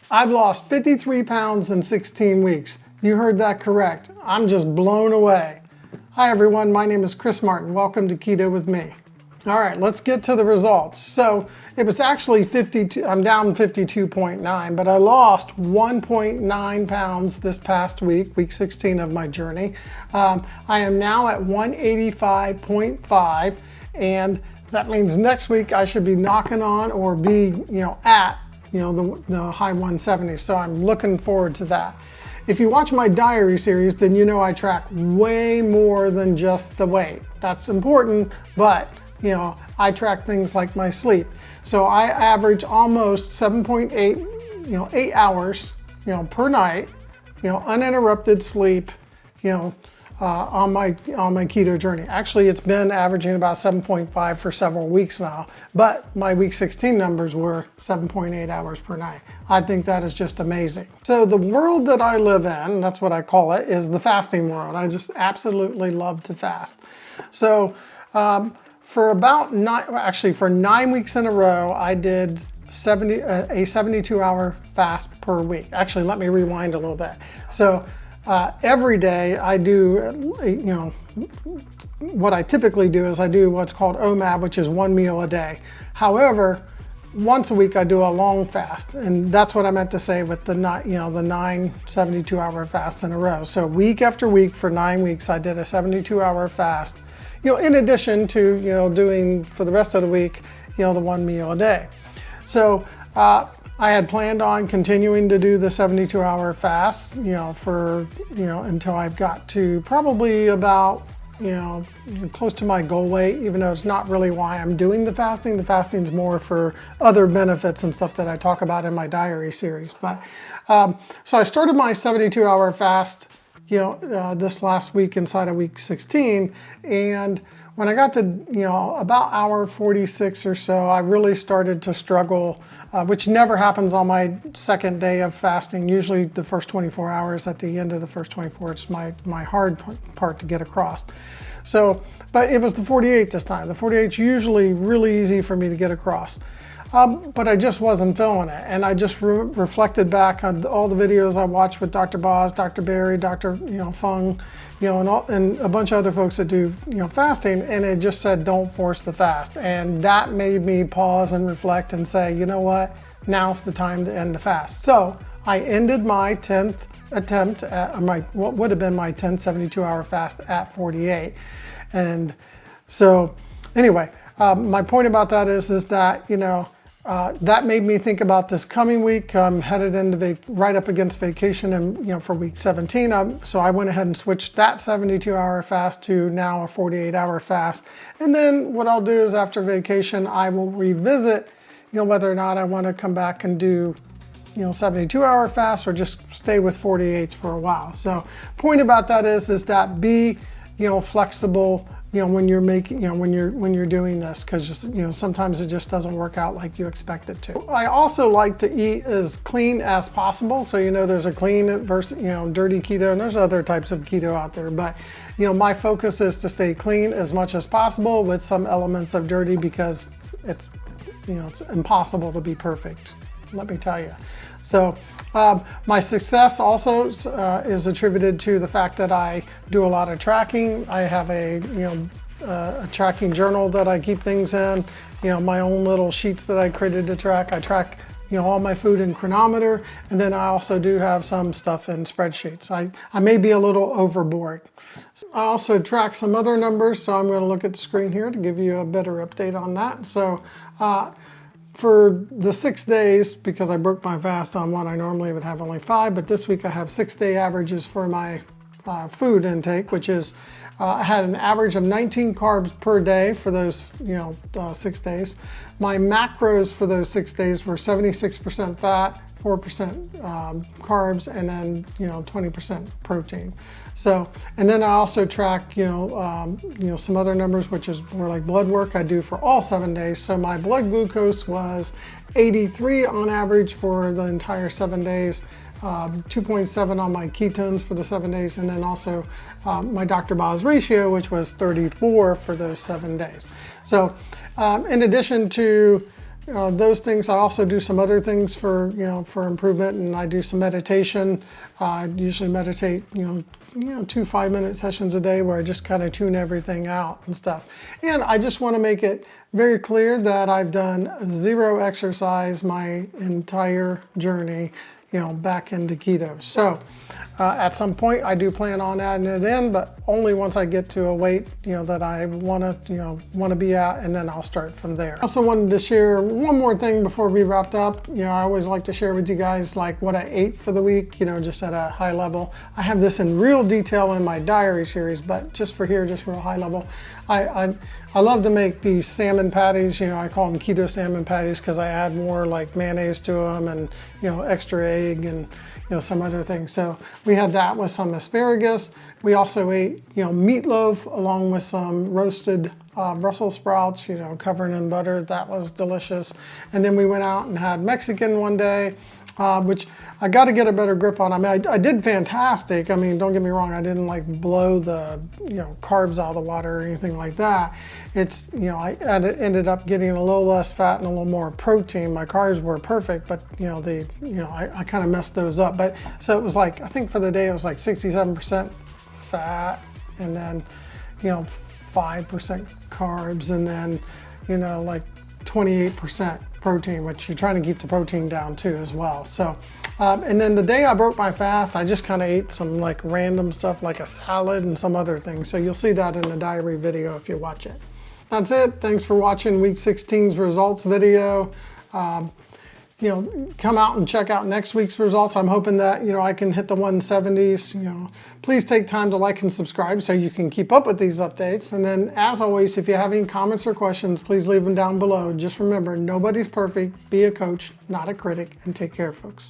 I've lost 53 pounds in 16 weeks. You heard that correct. I'm just blown away. Hi everyone, my name is Chris Martin. Welcome to Keto with me. All right, let's get to the results. So it was actually 52, I'm down 52.9, but I lost 1.9 pounds this past week, week 16 of my journey. I am now at 185.5, and that means next week I should be knocking on or be, at, the high 170s. So I'm looking forward to that. If you watch my diary series, then you know I track way more than just the weight. That's important, but I track things like my sleep. So I average almost 7.8, 8 hours, per night, uninterrupted sleep, on my keto journey. Actually, it's been averaging about 7.5 for several weeks now, but my week 16 numbers were 7.8 hours per night. I think that is just amazing. So the world that I live in, that's what I call it, is the fasting world. I just absolutely love to fast. So for about 9 weeks in a row, I did a 72-hour fast per week. Actually, let me rewind a little bit. So every day I do, what I typically do is I do what's called OMAD, which is 1 meal a day. However, once a week I do a long fast, and that's what I meant to say with the 9 72-hour fasts in a row. So week after week for 9 weeks, I did a 72-hour fast. In addition to, doing for the rest of the week, the 1 meal a day. So I had planned on continuing to do the 72-hour fast, until I've got to probably about, close to my goal weight, even though it's not really why I'm doing the fasting. The fasting's more for other benefits and stuff that I talk about in my diary series. But so I started my 72-hour fast this last week inside of week 16, and when I got to about hour 46 or so, I really started to struggle, which never happens on my second day of fasting. Usually the first 24 hours, at the end of the first 24, it's my hard part to get across. So, but it was the 48 this time. The 48's usually really easy for me to get across. But I just wasn't feeling it. And I just reflected back on all the videos I watched with Dr. Boz, Dr. Berry, Dr. Fung, and a bunch of other folks that do, fasting. And it just said, don't force the fast. And that made me pause and reflect and say, you know what, now's the time to end the fast. So I ended my 10th attempt at what would have been my 10th 72-hour fast at 48. And so anyway, my point about that is that, that made me think about this coming week. I'm headed into right up against vacation, and for week 17. So I went ahead and switched that 72-hour fast to now a 48-hour fast. And then what I'll do is after vacation, I will revisit, whether or not I want to come back and do, 72-hour fast or just stay with 48s for a while. So point about that is that be, flexible. When you're making, when you're doing this, because sometimes it just doesn't work out like you expect it to. I also like to eat as clean as possible. So there's a clean versus dirty keto, and there's other types of keto out there. But my focus is to stay clean as much as possible with some elements of dirty, because it's it's impossible to be perfect. Let me tell you. So my success also is attributed to the fact that I do a lot of tracking. I have a tracking journal that I keep things in, my own little sheets that I created to track. I track all my food in Chronometer, and then I also do have some stuff in spreadsheets. I may be a little overboard. I also track some other numbers, so I'm going to look at the screen here to give you a better update on that. So for the 6 days, because I broke my fast on one, I normally would have only 5, but this week I have 6-day averages for my food intake, which is I had an average of 19 carbs per day for those 6 days. My macros for those 6 days were 76% fat, 4% carbs, and then 20% protein. So, and then I also track some other numbers, which is more like blood work I do for all 7 days. So my blood glucose was 83 on average for the entire 7 days. 2.7 on my ketones for the 7 days, and then also my Dr. Boz ratio, which was 34 for those 7 days. So in addition to those things. I also do some other things for, for improvement, and I do some meditation. I usually meditate, 2 5-minute sessions a day where I just kind of tune everything out and stuff. And I just want to make it very clear that I've done 0 exercise my entire journey, back into keto. So at some point I do plan on adding it in, but only once I get to a weight, that I want to be at, and then I'll start from there. I also wanted to share one more thing before we wrapped up. I always like to share with you guys like what I ate for the week, just at a high level. I have this in real detail in my diary series, but just for here, just real high level. I love to make these salmon patties. I call them keto salmon patties because I add more like mayonnaise to them, and extra egg, and some other things. So we had that with some asparagus. We also ate meatloaf along with some roasted Brussels sprouts, covered in butter. That was delicious. And then we went out and had Mexican one day, which I got to get a better grip on. I mean, I did fantastic. I mean, don't get me wrong, I didn't like blow the carbs out of the water or anything like that. It's I ended up getting a little less fat and a little more protein. My carbs were perfect, but I kind of messed those up. But so it was like, I think for the day it was like 67% fat, and then 5% carbs, and then like 28% protein, which you're trying to keep the protein down too as well. So and then the day I broke my fast, I just kind of ate some like random stuff like a salad and some other things. So you'll see that in the diary video if you watch it. That's it. Thanks for watching week 16's results video. Come out and check out next week's results. I'm hoping that, I can hit the 170s. Please take time to like and subscribe so you can keep up with these updates. And then, as always, if you have any comments or questions, please leave them down below. Just remember, nobody's perfect. Be a coach, not a critic, and take care, folks.